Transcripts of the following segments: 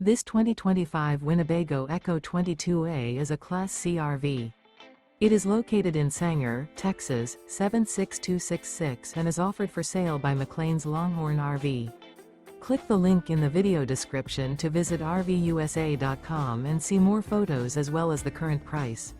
This 2025 Winnebago Ekko 22A is a Class C RV. It is located in Sanger, Texas, 76266 and is offered for sale by McClain's Longhorn RV. Click the link in the video description to visit RVUSA.com and see more photos as well as the current price.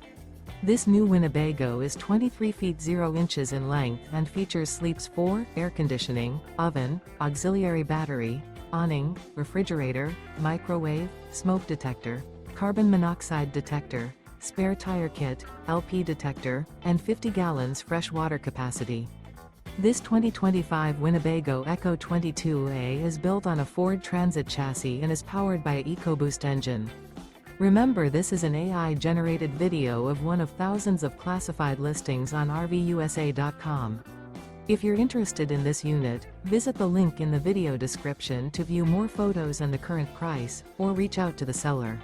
This new Winnebago is 23 feet 0 inches in length and features sleeps 4, air conditioning, oven, auxiliary battery, awning, refrigerator, microwave, smoke detector, carbon monoxide detector, spare tire kit, LP detector, and 50 gallons fresh water capacity. This 2025 Winnebago Ekko 22A is built on a Ford Transit chassis and is powered by an EcoBoost engine. Remember, this is an AI-generated video of one of thousands of classified listings on RVUSA.com. If you're interested in this unit, visit the link in the video description to view more photos and the current price, or reach out to the seller.